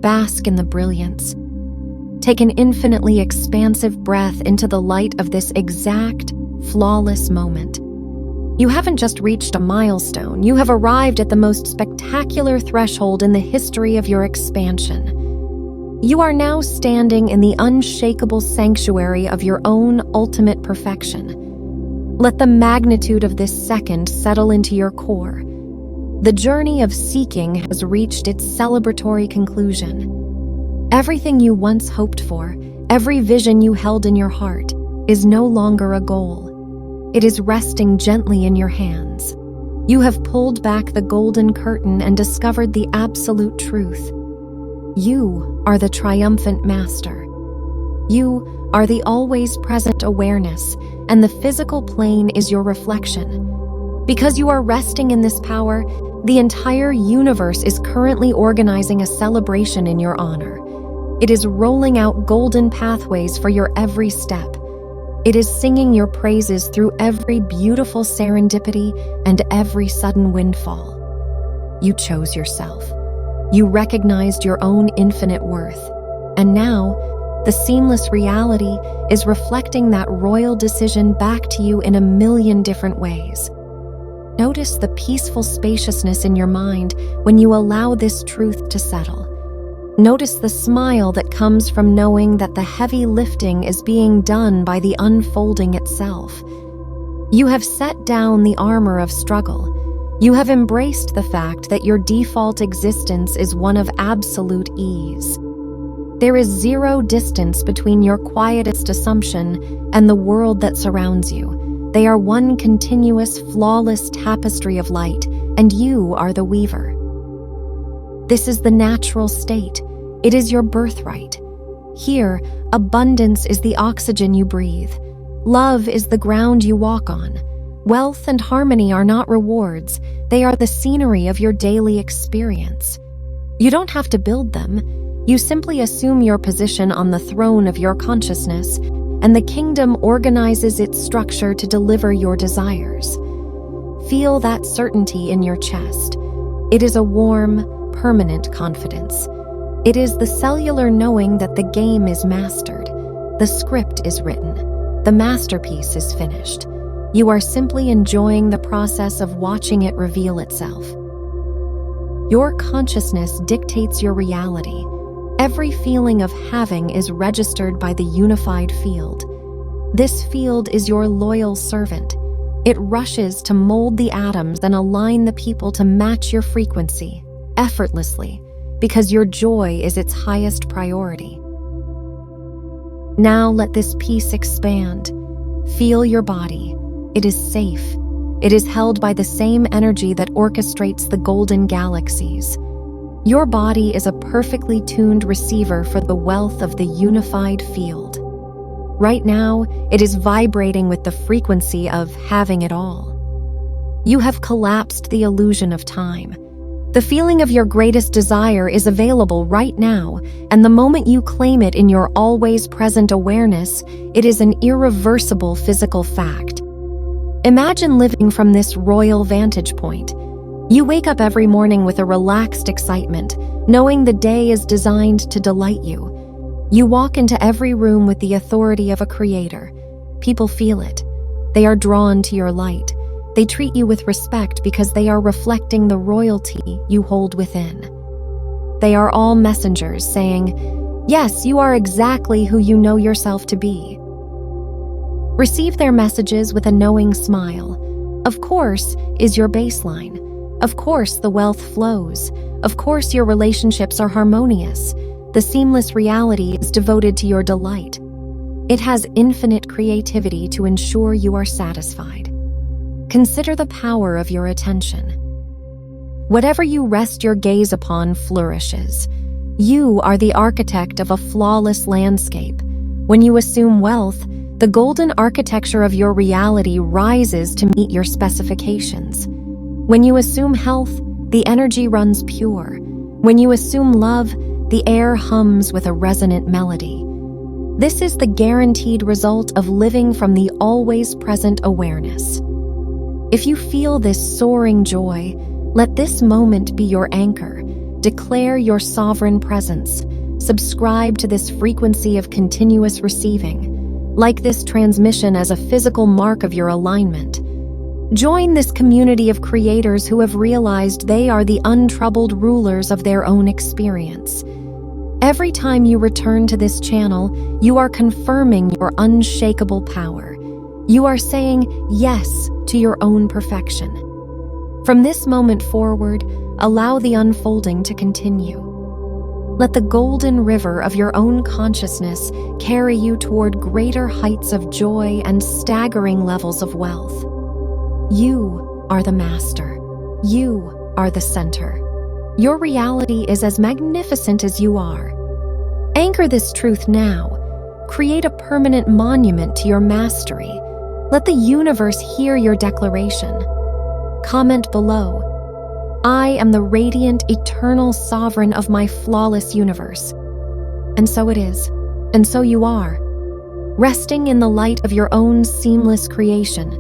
Bask in the brilliance. Take an infinitely expansive breath into the light of this exact, flawless moment. You haven't just reached a milestone, you have arrived at the most spectacular threshold in the history of your expansion. You are now standing in the unshakable sanctuary of your own ultimate perfection. Let the magnitude of this second settle into your core. The journey of seeking has reached its celebratory conclusion. Everything you once hoped for, every vision you held in your heart, is no longer a goal. It is resting gently in your hands. You have pulled back the golden curtain and discovered the absolute truth. You are the triumphant master. You are the always present awareness, and the physical plane is your reflection. Because you are resting in this power, the entire universe is currently organizing a celebration in your honor. It is rolling out golden pathways for your every step. It is singing your praises through every beautiful serendipity and every sudden windfall. You chose yourself. You recognized your own infinite worth. And now, the seamless reality is reflecting that royal decision back to you in a million different ways. Notice the peaceful spaciousness in your mind when you allow this truth to settle. Notice the smile that comes from knowing that the heavy lifting is being done by the unfolding itself. You have set down the armor of struggle. You have embraced the fact that your default existence is one of absolute ease. There is zero distance between your quietest assumption and the world that surrounds you. They are one continuous, flawless tapestry of light, and you are the weaver. This is the natural state. It is your birthright. Here, abundance is the oxygen you breathe. Love is the ground you walk on. Wealth and harmony are not rewards. They are the scenery of your daily experience. You don't have to build them. You simply assume your position on the throne of your consciousness, and the kingdom organizes its structure to deliver your desires. Feel that certainty in your chest. It is a warm, permanent confidence. It is the cellular knowing that the game is mastered. The script is written. The masterpiece is finished. You are simply enjoying the process of watching it reveal itself. Your consciousness dictates your reality. Every feeling of having is registered by the unified field. This field is your loyal servant. It rushes to mold the atoms and align the people to match your frequency, effortlessly, because your joy is its highest priority. Now let this peace expand. Feel your body. It is safe. It is held by the same energy that orchestrates the golden galaxies. Your body is a perfectly tuned receiver for the wealth of the unified field. Right now, it is vibrating with the frequency of having it all. You have collapsed the illusion of time. The feeling of your greatest desire is available right now, and the moment you claim it in your always present awareness, it is an irreversible physical fact. Imagine living from this royal vantage point. You wake up every morning with a relaxed excitement, knowing the day is designed to delight you. You walk into every room with the authority of a creator. People feel it. They are drawn to your light. They treat you with respect because they are reflecting the royalty you hold within. They are all messengers saying, "Yes, you are exactly who you know yourself to be." Receive their messages with a knowing smile. Of course is your baseline. Of course the wealth flows. Of course your relationships are harmonious. The seamless reality is devoted to your delight. It has infinite creativity to ensure you are satisfied. Consider the power of your attention. Whatever you rest your gaze upon flourishes. You are the architect of a flawless landscape. When you assume wealth, the golden architecture of your reality rises to meet your specifications. When you assume health, the energy runs pure. When you assume love, the air hums with a resonant melody. This is the guaranteed result of living from the always present awareness. If you feel this soaring joy, let this moment be your anchor. Declare your sovereign presence. Subscribe to this frequency of continuous receiving. Like this transmission as a physical mark of your alignment. Join this community of creators who have realized they are the untroubled rulers of their own experience. Every time you return to this channel, you are confirming your unshakable power. You are saying yes to your own perfection. From this moment forward, allow the unfolding to continue. Let the golden river of your own consciousness carry you toward greater heights of joy and staggering levels of wealth. You are the master. You are the center. Your reality is as magnificent as you are. Anchor this truth now. Create a permanent monument to your mastery. Let the universe hear your declaration. Comment below. I am the radiant, eternal sovereign of my flawless universe. And so it is. And so you are. Resting in the light of your own seamless creation,